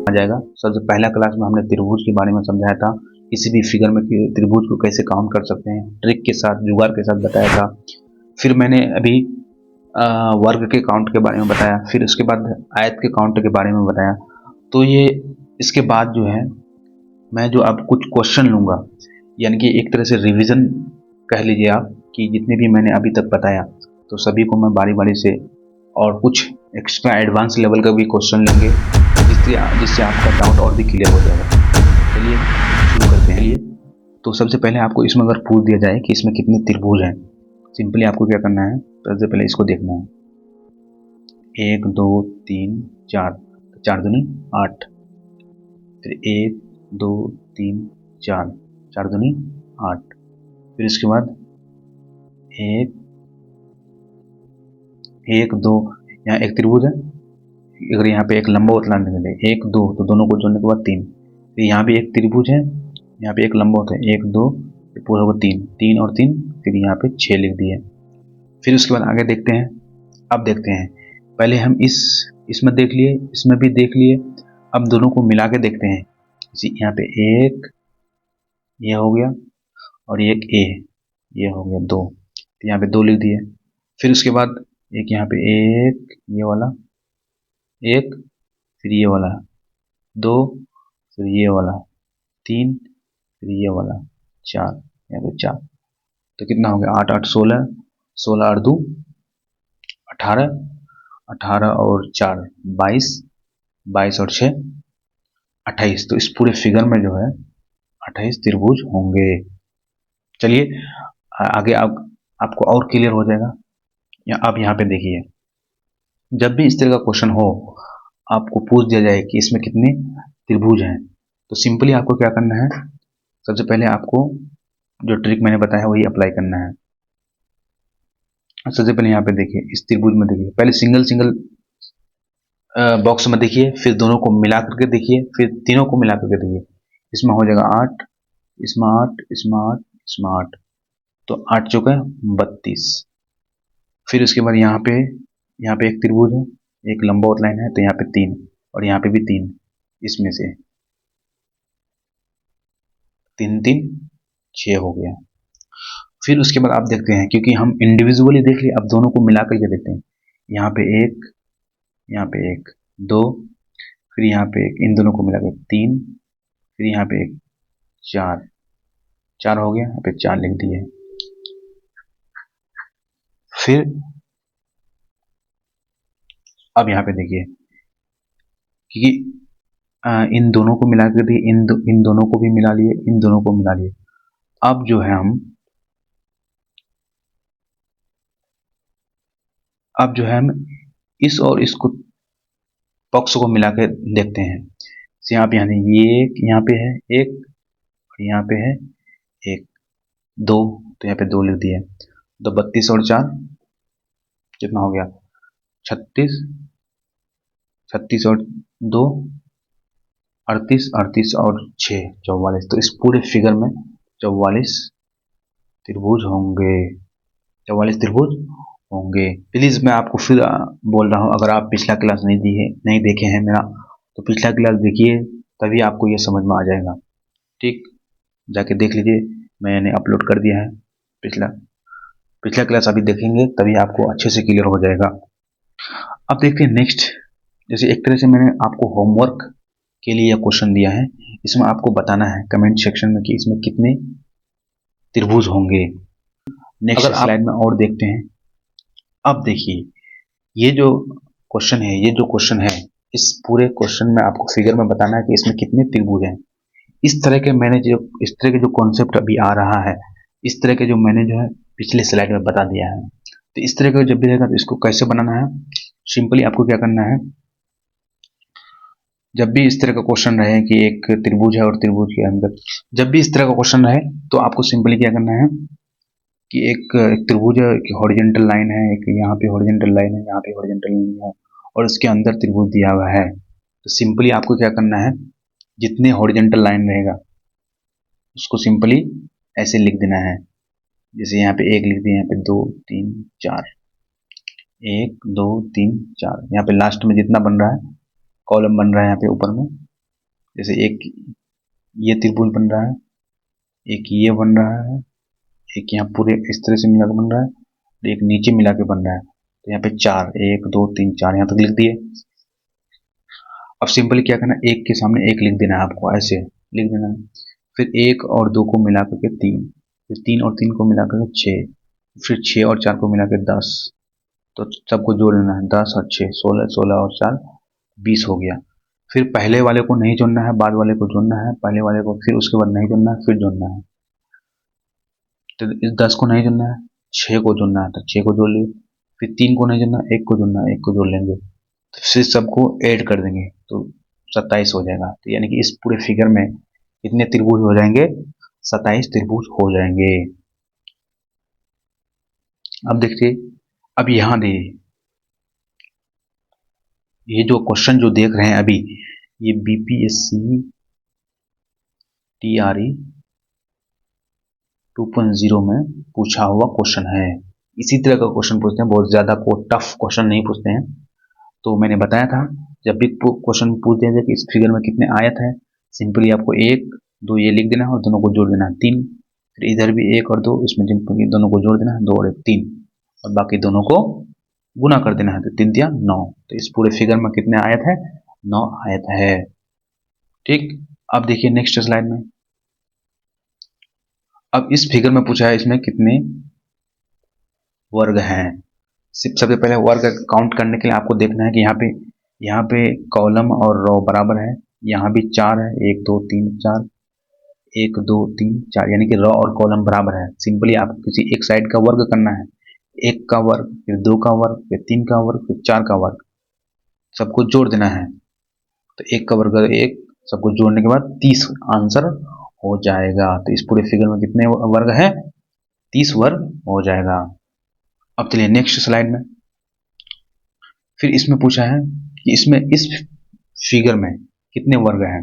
आ जाएगा। सबसे पहला क्लास में हमने त्रिभुज के बारे में समझाया था, किसी भी फिगर में त्रिभुज को कैसे काउंट कर सकते हैं, ट्रिक के साथ, जुगाड़ के साथ बताया था। फिर मैंने अभी वर्ग के काउंट के बारे में बताया, फिर उसके बाद आयत के काउंट के बारे में बताया। तो ये इसके बाद जो है मैं जो अब कुछ क्वेश्चन लूँगा, यानी कि एक तरह से रिवीजन कह लीजिए आप, कि जितने भी मैंने अभी तक बताया तो सभी को मैं बारी बारी से और कुछ एक्स्ट्रा एडवांस लेवल का भी क्वेश्चन लेंगे, जिससे आपका डाउट और भी क्लियर हो जाएगा। चलिए शुरू करते हैं। तो सबसे पहले आपको इसमें अगर पूछ दिया जाए कि इसमें कितने त्रिभुज हैं, सिंपली आपको क्या करना है, सबसे पहले इसको देखना है। 1 2 3 4, 4 दूनी 8, फिर 1 2 3 4, 4 दूनी 8, फिर इसके बाद 1 2, यहाँ एक त्रिभुज है, अगर यहाँ पे एक लंबा उतला निकले 1 2, तो दोनों को जोड़ने के बाद 3, फिर यहाँ भी एक त्रिभुज है, यहाँ पे एक लंबा होता है 1 2, पूरा होगा 3, 3 और 3, फिर यहाँ पे 6 लिख दिए। फिर उसके बाद आगे देखते हैं। अब देखते हैं, पहले हम इसमें देख लिए, इसमें भी देख लिए, अब दोनों को मिला के देखते हैं। यहाँ पे एक ये हो गया और एक ये हो गया 2, तो यहाँ पे 2 लिख दिए। फिर उसके बाद एक यहाँ पे एक ये वाला, एक फिर ये वाला 2, फिर ये वाला 3, फिर ये वाला 4, यहाँ पे 4, तो कितना हो गया 8 8 16, 16 और 2 18, 18 और 4 22, 22 और 6 28। तो इस पूरे फिगर में जो है 28 त्रिभुज होंगे। चलिए आगे आपको और क्लियर हो जाएगा। अब यहाँ पे देखिए, जब भी इस तरह का क्वेश्चन हो, आपको पूछ दिया जाए कि इसमें कितने त्रिभुज हैं, तो सिंपली आपको क्या करना है, सबसे पहले आपको जो ट्रिक मैंने बताया वही अप्लाई करना है। सबसे पहले यहाँ पे देखिए, इस त्रिभुज में देखिए, पहले सिंगल सिंगल बॉक्स में देखिए, फिर दोनों को मिला करके देखिए, फिर तीनों को मिला करके देखिए। इसमें हो जाएगा 8, इसमें 8, इसमें 8, इसमें 8, तो 8 चौके 32। फिर उसके बाद यहाँ पे एक त्रिभुज है, एक लंबा आउटलाइन है, तो यहाँ पे 3 और यहाँ पे भी 3, इसमें से 3 3 6 हो गया। फिर उसके बाद आप देखते हैं, क्योंकि हम इंडिविजुअली देख लिए, अब दोनों को मिला करके देखते हैं। यहाँ पे एक, यहाँ पे एक 2, फिर यहाँ पे एक, इन दोनों को मिला कर 3, फिर यहाँ पे एक 4, 4 हो गया, यहाँ पे 4 लिख दिए। फिर अब यहाँ पे देखिए, क्योंकि इन दोनों को मिला कर दिए, इन दोनों को भी मिला लिए, इन दोनों को मिला लिए। अब जो है हम इस और इसको पक्ष को मिला के देखते हैं। तो यहाँ पे यानी ये एक यहाँ पे है एक, और यहाँ पे है एक 2, तो यहाँ पे 2 लिख दिए। तो 32 और 4 कितना हो गया 36, 36 और 2 38, 38 और 6 44। तो इस पूरे फिगर में 44 त्रिभुज होंगे, 44 त्रिभुज होंगे। प्लीज़ मैं आपको फिर बोल रहा हूँ, अगर आप पिछला क्लास नहीं देखे हैं मेरा, तो पिछला क्लास देखिए, तभी आपको ये समझ में आ जाएगा। ठीक, जाके देख लीजिए, मैंने अपलोड कर दिया है पिछला क्लास अभी देखेंगे तभी आपको अच्छे से क्लियर हो जाएगा। अब देखते हैं नेक्स्ट। जैसे एक तरह से मैंने आपको होमवर्क के लिए यह क्वेश्चन दिया है, इसमें आपको बताना है कमेंट सेक्शन में कि इसमें कितने त्रिभुज होंगे। नेक्स्ट स्लाइड में और देखते हैं। अब देखिए, ये जो क्वेश्चन है, इस पूरे क्वेश्चन में आपको फिगर में बताना है कि इसमें कितने त्रिभुज हैं। इस तरह के जो कॉन्सेप्ट अभी आ रहा है, इस तरह के जो मैंने जो है पिछले स्लाइड में बता दिया है, तो इस तरह का जब भी रहेगा तो इसको कैसे बनाना है, सिंपली आपको क्या करना है, जब भी इस तरह का क्वेश्चन रहे कि एक त्रिभुज है और त्रिभुज के अंदर, जब भी इस तरह का क्वेश्चन रहे तो आपको सिंपली क्या करना है कि एक त्रिभुज है, एक हॉरिजॉन्टल लाइन है, एक यहाँ पे हॉरिजॉन्टल लाइन है, यहाँ पे हॉरिजॉन्टल लाइन है, और इसके अंदर त्रिभुज दिया हुआ है। तो सिंपली आपको क्या करना है, जितने हॉरिजॉन्टल लाइन रहेगा उसको सिंपली ऐसे लिख देना है। जैसे यहाँ पे 1 लिख दिया, यहाँ पे 2 3 4, 1 2 3 4, यहाँ पे लास्ट में जितना बन रहा है कॉलम बन रहा है यहाँ पे ऊपर में, जैसे एक ये त्रिभुज बन रहा है, एक ये बन रहा है, एक यहाँ पूरे इस तरह से मिला के बन रहा है, और एक नीचे मिला के बन रहा है। तो यहाँ पे 4, 1 2 3 4 यहाँ तक लिख दिए। अब सिंपली क्या करना है, एक के सामने एक लिख देना है आपको, ऐसे लिख देना है। फिर 1 और 2 को मिला करके 3, फिर 3 और 3 को मिला करके 6, फिर 6 और 4 को मिला के 10। तो सबको जोड़ लेना है, 10 और 6 16, 16 और 4 20 हो गया। फिर पहले वाले को नहीं जोड़ना है, बाद वाले को जोड़ना है, पहले वाले को फिर उसके बाद नहीं जोड़ना है, फिर जोड़ना है। तो इस 10 को नहीं जोड़ना है, 6 को जोड़ना है, तो 6 को जोड़ लिए। फिर 3 को नहीं जोड़ना, 1 को जोड़ना है, 1 को जोड़ लेंगे। तो फिर सबको ऐड कर देंगे तो 27 हो जाएगा। तो यानी कि इस पूरे फिगर में कितने त्रिभुज हो जाएंगे, 27 त्रिभुज हो जाएंगे। अब देखिए, अब यहां देखिए, ये जो क्वेश्चन जो देख रहे हैं अभी, ये बीपीएससी टीआरई 2.0 में पूछा हुआ क्वेश्चन है। इसी तरह का क्वेश्चन पूछते हैं, बहुत ज्यादा को टफ क्वेश्चन नहीं पूछते हैं। तो मैंने बताया था, जब भी क्वेश्चन पूछ दिया जाए कि इस फिगर में कितने आयत है, सिंपली आपको 1 2 ये लिख देना है और दोनों को जोड़ देना है 3। फिर इधर भी 1 और 2, इसमें दोनों को जोड़ देना है 2 और 1 3, और बाकी दोनों को गुना कर देना है, तो 3 या 9। तो इस पूरे फिगर में कितने आयत है, 9 आयत है। ठीक, अब देखिए नेक्स्ट स्लाइड में। अब इस फिगर में पूछा है इसमें कितने वर्ग हैं। सबसे पहले वर्ग काउंट करने के लिए आपको देखना है कि यहाँ पे कॉलम और रो बराबर है। यहाँ भी 4 है, 1 2 3 4, 1 2 3 4, यानी कि रो और कॉलम बराबर है। सिंपली आपको किसी एक साइड का वर्ग करना है, 1 का वर्ग, फिर 2 का वर्ग, फिर 3 का वर्ग, फिर 4 का वर्ग, सबको जोड़ देना है। तो 1 का वर्ग 1, सबको जोड़ने के बाद 30 आंसर हो जाएगा। तो इस पूरे फिगर में कितने वर्ग है, 30 वर्ग हो जाएगा। अब चलिए नेक्स्ट स्लाइड में। फिर इसमें पूछा है कि इसमें इस फिगर में कितने वर्ग हैं।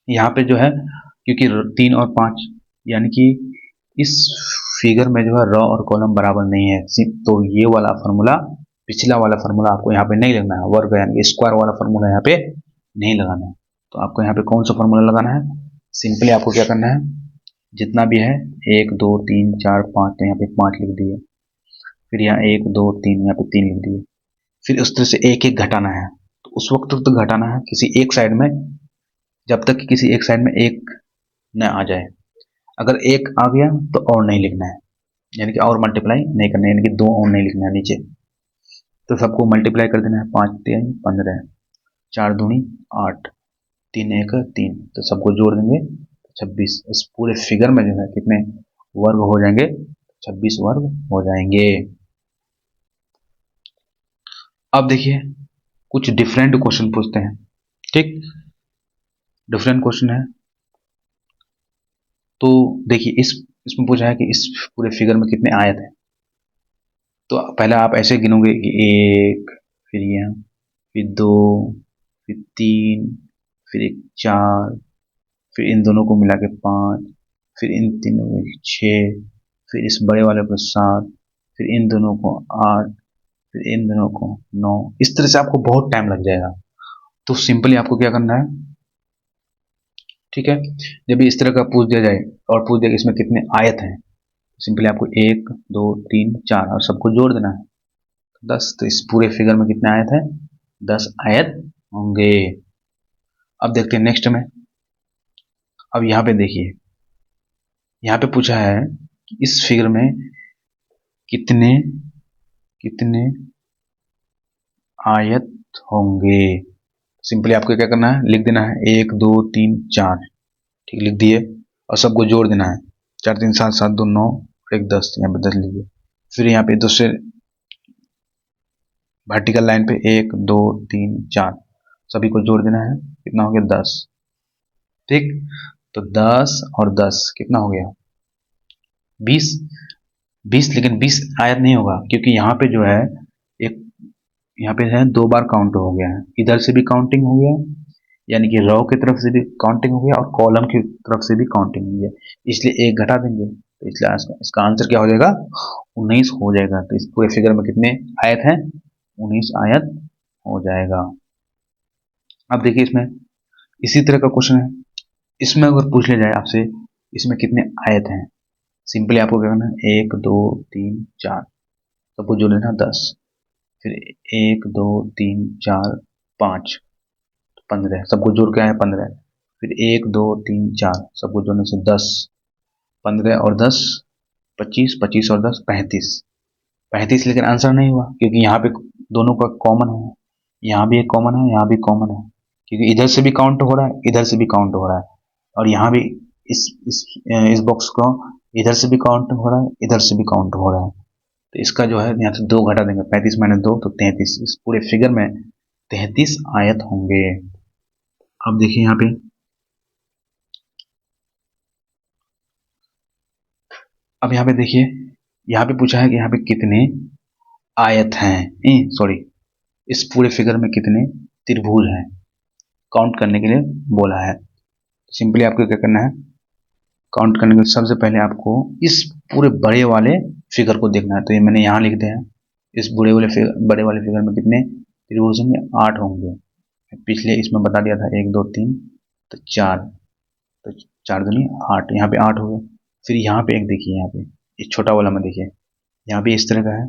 यहाँ पे जो है, क्योंकि 3 और 5, यानी कि इस फिगर में जो है रो और कॉलम बराबर नहीं है, तो ये वाला फार्मूला, पिछला वाला फार्मूला आपको यहाँ पे नहीं लगना है। वर्ग यानी स्क्वायर वाला फार्मूला यहाँ पे नहीं लगाना है। तो आपको यहाँ पे कौन सा फार्मूला लगाना है, सिंपली आपको क्या करना है, जितना भी है 1 2 3 4 5, तो यहाँ पे 5 लिख दिए। फिर यहाँ 1 2 3, यहाँ पे 3 लिख दिए। फिर उस तरह से एक एक घटाना है। तो उस वक्त तक तो घटाना है किसी एक साइड में, जब तक कि किसी एक साइड में एक न आ जाए। अगर एक आ गया तो और नहीं लिखना है, यानी कि और मल्टीप्लाई नहीं करना है, यानी कि 2 और नहीं लिखना है नीचे। तो सबको मल्टीप्लाई कर देना है, 5 3 15, 4 दूनी 8, 3 1 3, तो सबको जोड़ देंगे 26। इस पूरे फिगर में जो है कितने वर्ग हो जाएंगे, 26 वर्ग हो जाएंगे। अब देखिए कुछ डिफरेंट क्वेश्चन पूछते हैं। ठीक, डिफरेंट क्वेश्चन है। तो देखिए इसमें पूछा है कि इस पूरे फिगर में कितने आयत हैं। तो पहले आप ऐसे गिनोगे कि 1, फिर यहाँ, फिर 2, फिर 3, फिर 4, फिर इन दोनों को मिला के 5, फिर इन तीनों को 6, फिर इस बड़े वाले को 7, फिर इन दोनों को 8, फिर इन दोनों को 9। इस तरह से आपको बहुत टाइम लग जाएगा। तो सिंपली आपको क्या करना है, ठीक है, जब भी इस तरह का पूछ दिया जाए और पूछ दिया कि इसमें कितने आयत हैं, सिंपली आपको 1 2 3 4 और सबको जोड़ देना है, 10। तो इस पूरे फिगर में कितने आयत हैं, 10 आयत होंगे। अब देखते हैं नेक्स्ट में। अब यहाँ पे देखिए, यहाँ पे पूछा है कि इस फिगर में कितने कितने आयत होंगे। सिंपली आपको क्या करना है, लिख देना है 1 2 3 4, ठीक, लिख दिए, और सबको जोड़ देना है, 4 3 7 7 2 9, 1 10, यहाँ पे 10 लीजिए। फिर यहाँ पे दूसरे वर्टिकल लाइन पे 1 2 3 4, सभी को जोड़ देना है, कितना हो गया 10। ठीक, तो 10 और 10 कितना हो गया 20। 20, लेकिन 20 आयत नहीं होगा, क्योंकि यहाँ पे जो है एक, यहाँ पे है 2 बार काउंट हो गया है, इधर से भी काउंटिंग हो गया, यानी कि रो की तरफ से भी काउंटिंग हो गया और कॉलम की तरफ से भी काउंटिंग हुई है, इसलिए एक घटा देंगे। तो इसलिए इसका आंसर क्या हो जाएगा, 19 हो जाएगा। तो इस पूरे फिगर में कितने आयत हैं, 19 आयत हो जाएगा। अब देखिए इसमें इसी तरह का क्वेश्चन है, इसमें अगर पूछ लिया जाए आपसे इसमें कितने आयत हैं, सिंपली आपको क्या करना है, 1 2 3 4 सबको जोड़ लेना 10, फिर 1 2 3 4 5 15 सबको जोड़ के आए 15, फिर 1 2 3 4 सबको जोड़ने से 10, 15 और 10 25, 25 और 10 35, 35 लेकिन आंसर नहीं हुआ क्योंकि यहाँ पे दोनों का कॉमन है, यहाँ भी एक कॉमन है, यहाँ भी कॉमन है, क्योंकि इधर से भी काउंट हो रहा है, इधर से भी काउंट हो रहा है, और यहाँ भी इस बॉक्स को इधर से भी काउंट हो रहा है, इधर से भी काउंट हो रहा है, तो इसका जो है यहाँ से 2 घटा देंगे, 35 माइनस 2 तो 33, इस पूरे फिगर में 33 आयत होंगे। अब देखिए यहाँ पे, अब यहाँ पे देखिए, यहाँ पे पूछा है कि यहाँ पे कितने आयत हैं, सॉरी, इस पूरे फिगर में कितने त्रिभुज हैं, काउंट करने के लिए बोला है। सिंपली आपको क्या करना है, काउंट करने के लिए सबसे पहले आपको इस पूरे बड़े वाले फिगर को देखना है, तो ये मैंने यहाँ लिख दिया है, इस बड़े वाले फिगर में कितने त्रिभुज होंगे, 8 होंगे। पिछले इसमें बता दिया था 1 2 3 तो 4, तो 4 दूनी 8, यहाँ पे 8 हो गए। फिर यहाँ पे एक देखिए, यहाँ पे इस छोटा वाला में देखिए, यहाँ पे इस तरह का है,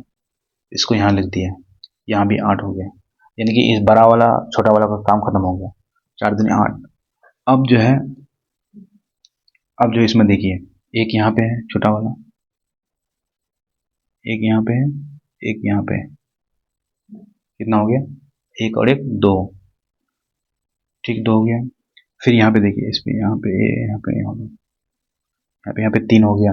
इसको यहाँ लिख दिया, यहाँ भी 8 हो गया, यानी कि इस बड़ा वाला छोटा वाला का काम खत्म हो गया, 4 दूनी 8। अब जो है, अब जो इसमें देखिए, एक यहाँ पे है छोटा वाला, एक यहाँ पे है, एक यहाँ पे है, कितना हो गया, एक और एक 2, ठीक 2 हो गया। फिर यहाँ पे देखिए, इसमें यहाँ पे 3 हो गया,